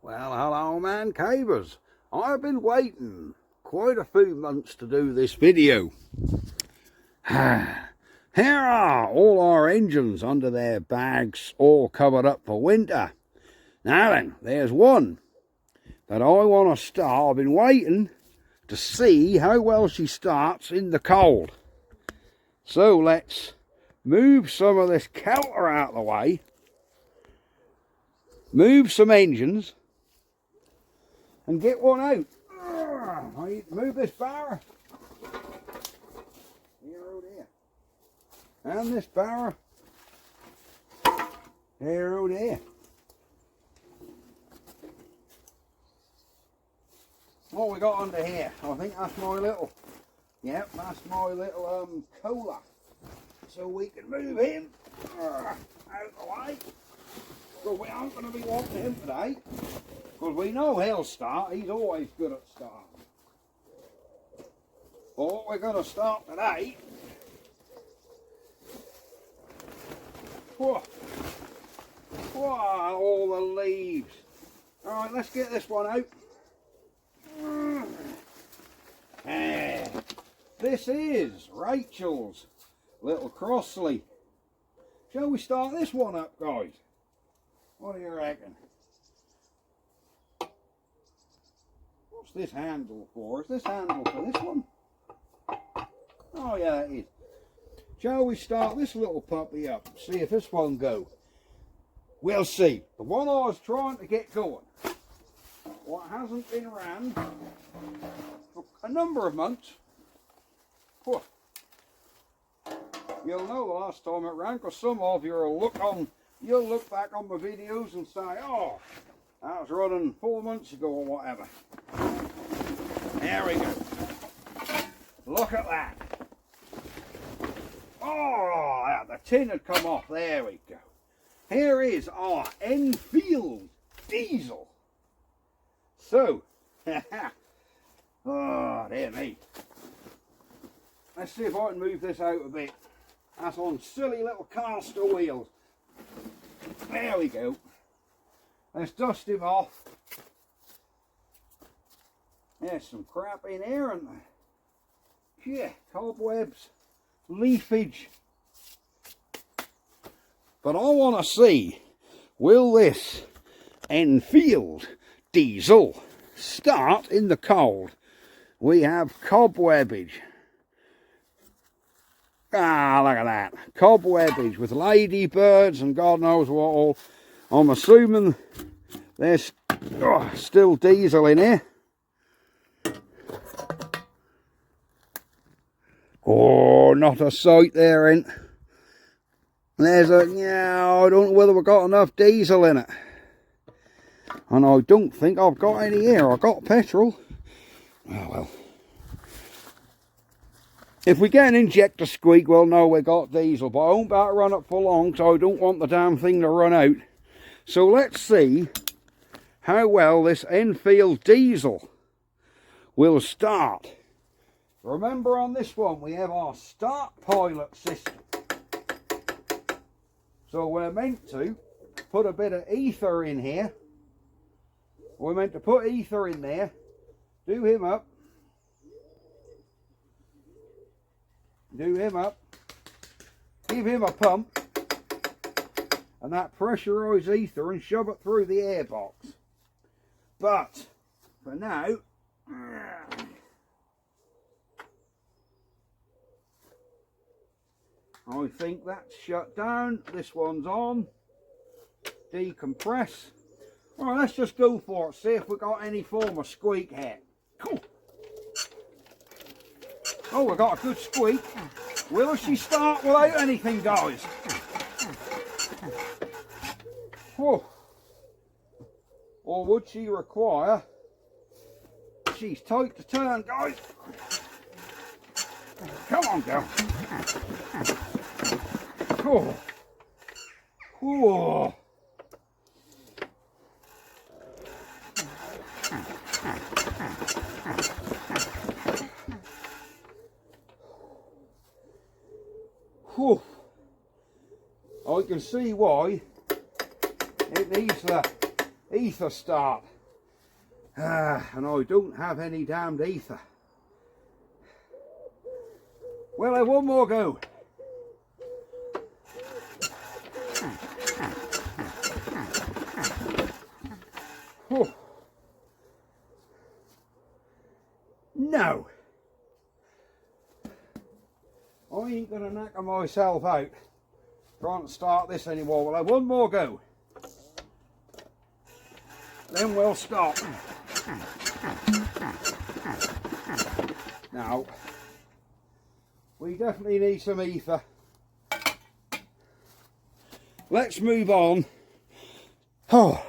Well, hello man cavers. I've been waiting quite a few months to do this video. Here are all our engines under their bags, all covered up for winter. Now then, there's one that I want to start. I've been waiting to see how well she starts in the cold. So let's move some of this kelter out of the way, move some engines, and get one out. I need to move this barrow. Here, oh dear. And this barrow. Here, oh dear. What we got under here? I think that's my little, yep, that's my little cooler. So we can move him out the way. But we aren't going to be wanting him today, because we know he'll start. He's always good at starting. But what we're going to start today, whoa, all the leaves. Alright, let's get this one out. This is Rachel's little Crossley. Shall we start this one up, guys? What do you reckon? What's this handle for? Is this handle for this one? Oh yeah, it is. Shall we start this little puppy up and see if this one goes? We'll see. The one I was trying to get going, what hasn't been ran for a number of months. Whew. You'll know the last time it ran, because some of you you'll look back on my videos and say, oh, that was running 4 months ago or whatever. There we go. Look at that. Oh, the tin had come off. There we go. Here is our Enfield diesel. So, oh dear me. Let's see if I can move this out a bit. That's on silly little caster wheels. There we go. Let's dust him off. There's some crap in here, and yeah, cobwebs, leafage. But I want to see, will this Enfield diesel start in the cold? We have cobwebbage. Ah, look at that. Cobwebbage with ladybirds and God knows what all. I'm assuming there's still diesel in here. Oh, not a sight there, ain't. There's a, yeah, I don't know whether we've got enough diesel in it. And I don't think I've got any here. I've got petrol. Oh well. If we get an injector squeak, we'll know we got diesel. But I won't be able to run it for long, so I don't want the damn thing to run out. So let's see how well this Enfield diesel will start. Remember, on this one we have our start pilot system. So we're meant to put a bit of ether in here. We're meant to put ether in there, do him up, give him a pump, and that pressurised ether, and shove it through the airbox. But for now, I think that's shut down. This one's on. Decompress. Alright, let's just go for it. See if we got any form of squeak here. Cool. Oh, we got a good squeak. Will she start without anything, guys? Whoa. Or would she require... She's tight to turn, guys. Come on, girl. Oh. Whoa. Whew. I can see why it needs the ether start. And I don't have any damned ether. Well, have one more go. Oh. No. I ain't gonna knacker myself out trying to start this anymore. We'll have one more go. Then we'll stop. Now, we definitely need some ether. Let's move on. Oh,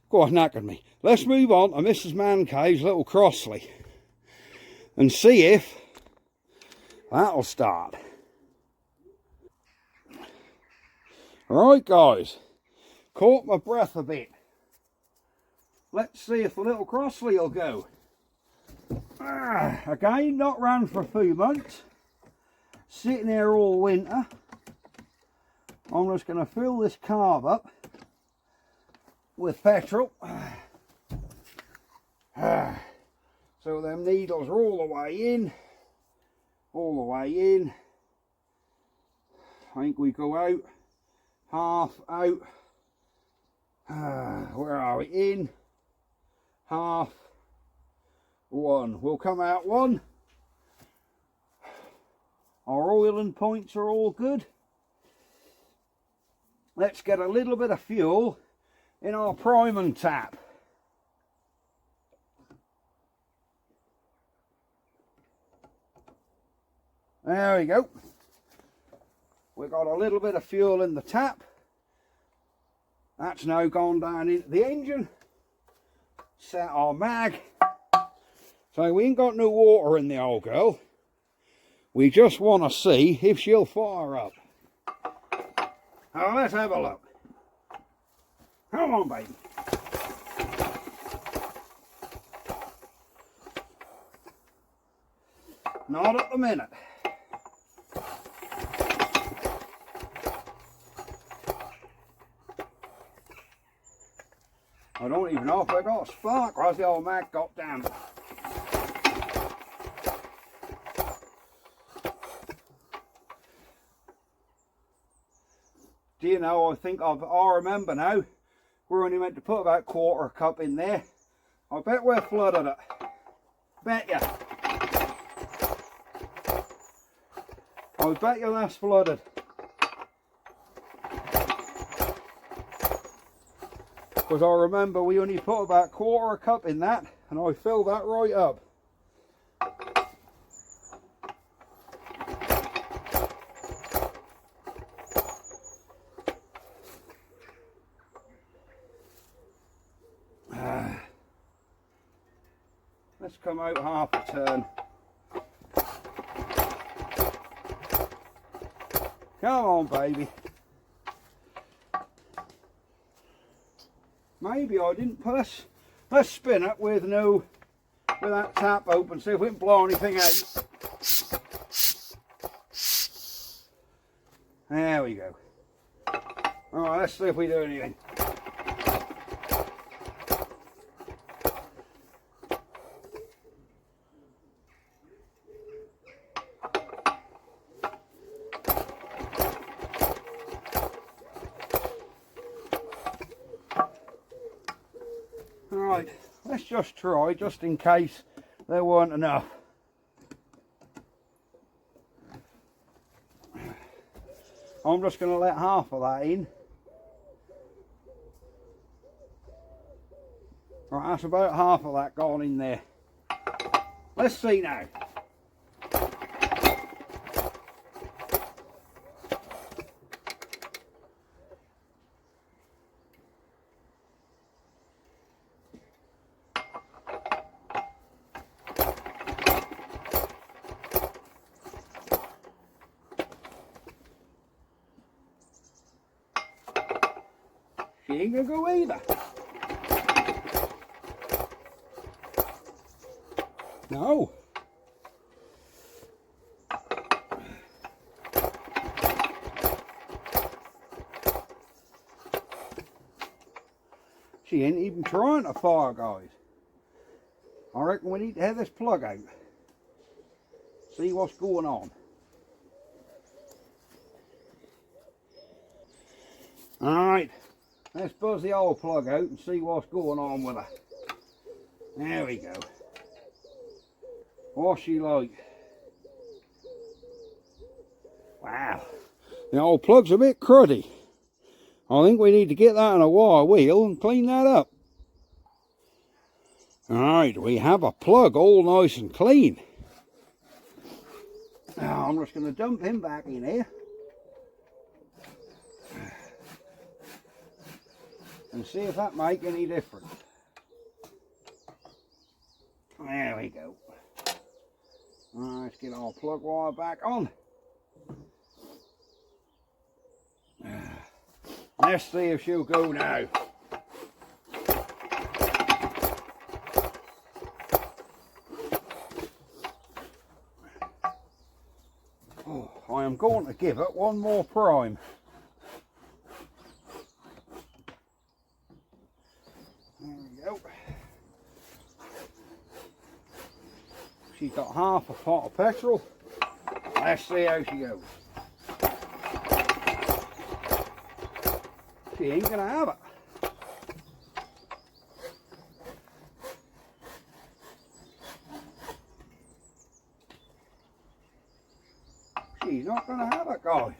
God, knackered me. Let's move on to Mrs. Mancave's little Crossley and see if that'll start. Alright guys, caught my breath a bit. Let's see if the little Crossley will go. Again, not ran for a few months. Sitting here all winter. I'm just going to fill this carb up with petrol. So them needles are all the way in. All the way in. I think we go out. Half out. Where are we? In. Half. One. We'll come out one. Our oiling points are all good. Let's get a little bit of fuel in our priming tap. There we go. We've got a little bit of fuel in the tap. That's now gone down into the engine. Set our mag. So we ain't got no water in the old girl. We just want to see if she'll fire up. Now let's have a look. Come on, baby. Not at the minute. I don't even know if I got a spark or the old Mac got damp. Do you know, I remember now, we're only meant to put about a quarter cup in there. I bet we're flooded it. Bet ya. I bet you that's flooded. Because I remember we only put about a quarter cup in that, and I filled that right up. Let's come out half a turn. Come on, baby. Maybe I didn't push. Let's spin it with that tap open, see if we can blow anything out. There we go. Alright, let's see if we do anything. Right, let's just try, just in case there weren't enough. I'm just going to let half of that in. Right, that's about half of that gone in there. Let's see now. She ain't gonna go either. No. She ain't even trying to fire, guys. I reckon we need to have this plug out. See what's going on. Alright, let's buzz the old plug out and see what's going on with her. There we go. What's she like? Wow, the old plug's a bit cruddy. I think we need to get that on a wire wheel and clean that up. Alright, we have a plug all nice and clean. Now I'm just going to dump him back in here. And see if that make any difference. There we go. Alright, let's get our plug wire back on. Let's see if she'll go now. Oh, I am going to give it one more prime. There we go. She's got half a pot of petrol. Let's see how she goes. She ain't gonna have it. She's not gonna have it, guys.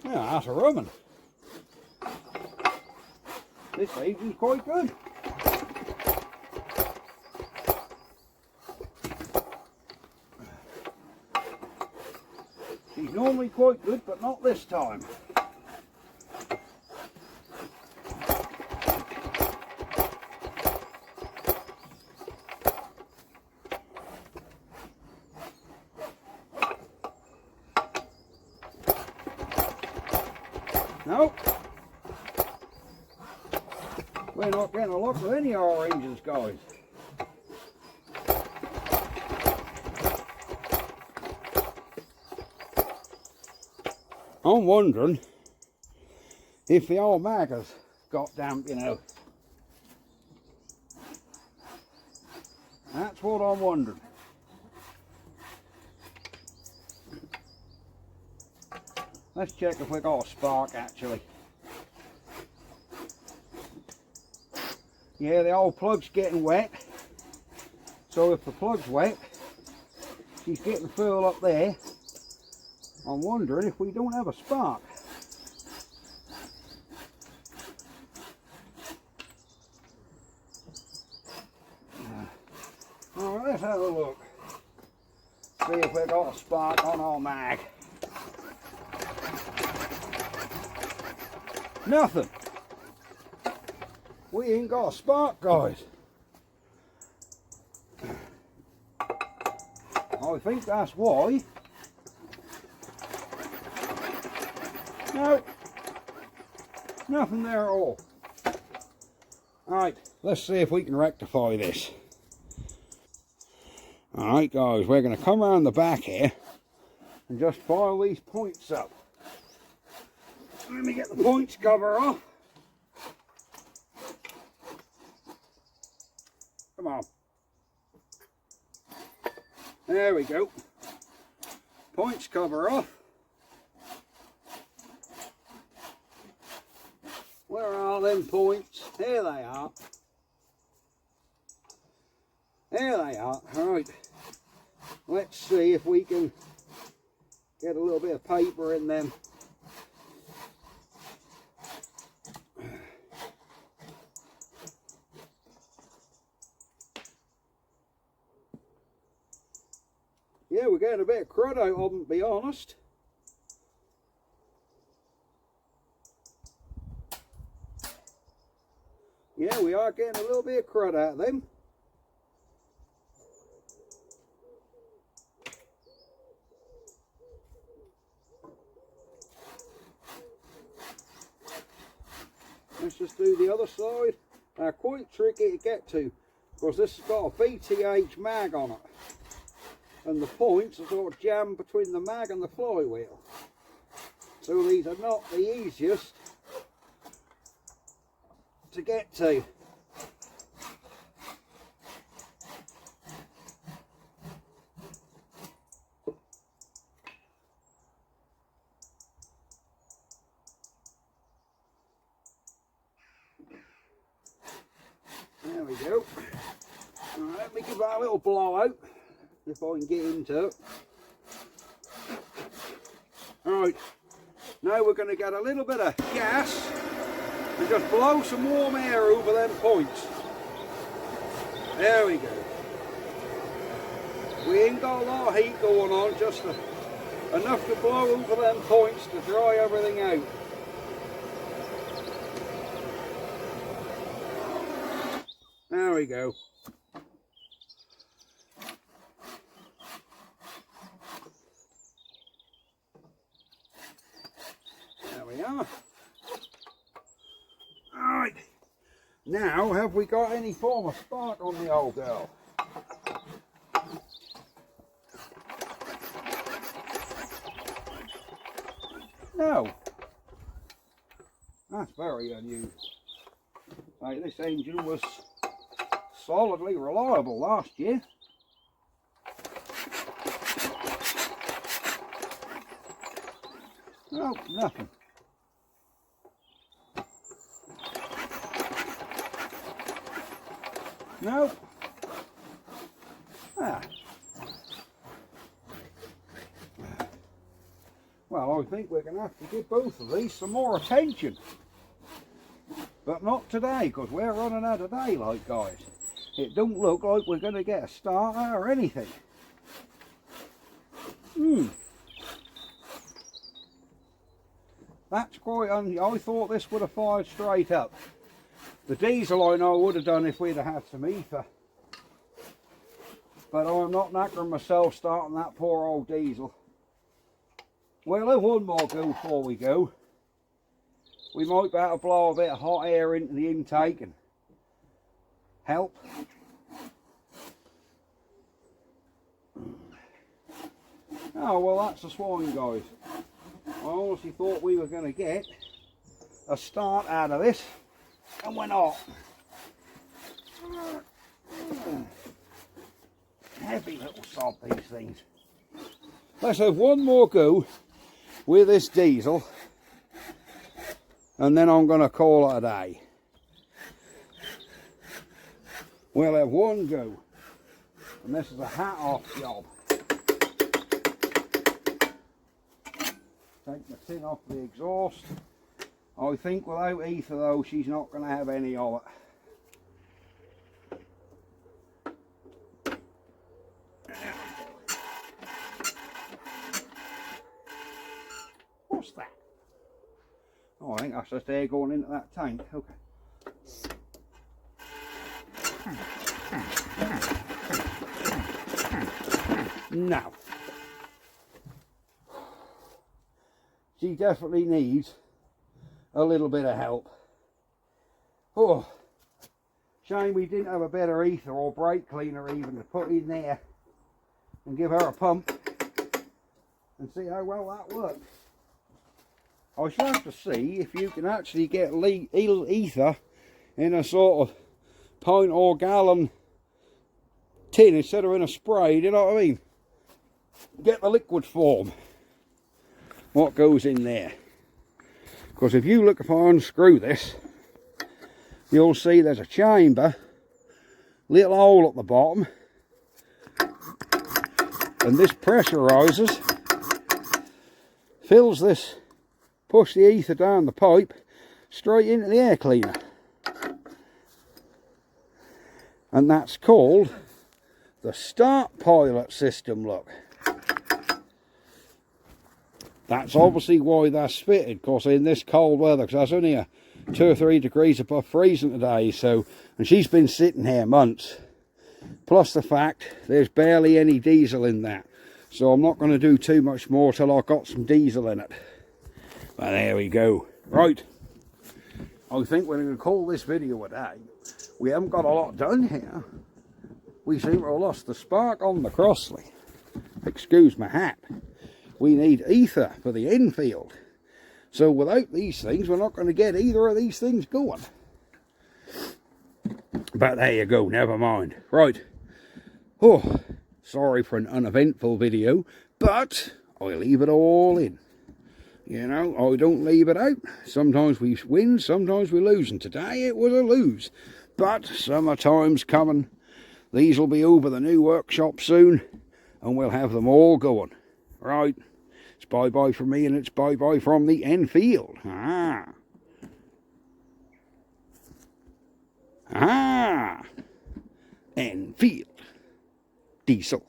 Yeah, that's a rubbing. This engine's quite good. She's normally quite good, but not this time. Nope. We're not getting a luck with any of our engines, guys. I'm wondering if the old mag has got damp, you know. That's what I'm wondering. Let's check if we got a spark actually. Yeah, the old plug's getting wet. So if the plug's wet, she's getting full up there. I'm wondering if we don't have a spark. Alright, let's have a look. See if we've got a spark on our mag. Nothing. We ain't got a spark, guys. I think that's why. No, nothing there at all. Alright, let's see if we can rectify this. Alright guys, we're going to come around the back here and just file these points up. Let me get the points cover off. Come on. There we go. Points cover off. Where are them points? Here they are. There they are. Right. Let's see if we can get a little bit of paper in them. Yeah, we're getting a bit of crud out of them, to be honest. Yeah, we are getting a little bit of crud out of them. Let's just do the other side. Quite tricky to get to, because this has got a VTH mag on it. and the points are sort of jammed between the mag and the flywheel. So these are not the easiest to get to. There we go. Right, let me give that a little blowout if I can get into it. Right, now we're going to get a little bit of gas and just blow some warm air over them points. There we go. We ain't got a lot of heat going on, just enough to blow over them points to dry everything out. There we go. There we are. Alright. Now, have we got any form of spark on the old girl? No. That's very unusual. Like, this engine was solidly reliable last year. No, nothing. No. Ah. Well, I think we're going to have to give both of these some more attention. But not today, because we're running out of daylight, guys. It don't look like we're going to get a starter or anything. That's quite I thought this would have fired straight up. The diesel I know would have done if we'd have had some ether. But I'm not knackering myself starting that poor old diesel. We'll have one more go before we go. We might be able to blow a bit of hot air into the intake and help. Oh, well, that's the swine, guys. I honestly thought we were going to get a start out of this, and we're not. Heavy little sob, these things. Let's have one more go with this diesel, and then I'm going to call it a day. We'll have one go, and this is a hat off job. Take the tin off the exhaust. I think without ether though, she's not going to have any of it. What's that? Oh, I think that's just air going into that tank. Okay. Now, she definitely needs a little bit of help. Oh, shame we didn't have a better ether or brake cleaner even to put in there and give her a pump and see how well that works. I shall have to see if you can actually get ether in a sort of pint or gallon tin instead of in a spray, do you know what I mean? Get the liquid form, what goes in there. Because if you look, if I unscrew this, you'll see there's a chamber, little hole at the bottom, and this pressurizes, fills this, push the ether down the pipe straight into the air cleaner, and that's called the start pilot system. Look, that's obviously why that's fitted, because in this cold weather, because that's only 2 or 3 degrees above freezing today, so, and she's been sitting here months, plus the fact there's barely any diesel in that, so I'm not going to do too much more till I've got some diesel in it. But there we go. Right, I think we're going to call this video a day. We haven't got a lot done here. We seem to have lost the spark on the Crossley. excuse my hat, we need ether for the Enfield. So without these things, we're not going to get either of these things going. But there you go, never mind. Right. Oh, sorry for an uneventful video, but I leave it all in. You know, I don't leave it out. Sometimes we win, sometimes we lose, and today it was a lose. But summertime's coming. These will be over the new workshop soon, and we'll have them all going. Right. It's bye-bye from me, and it's bye-bye from the Enfield. Enfield diesel.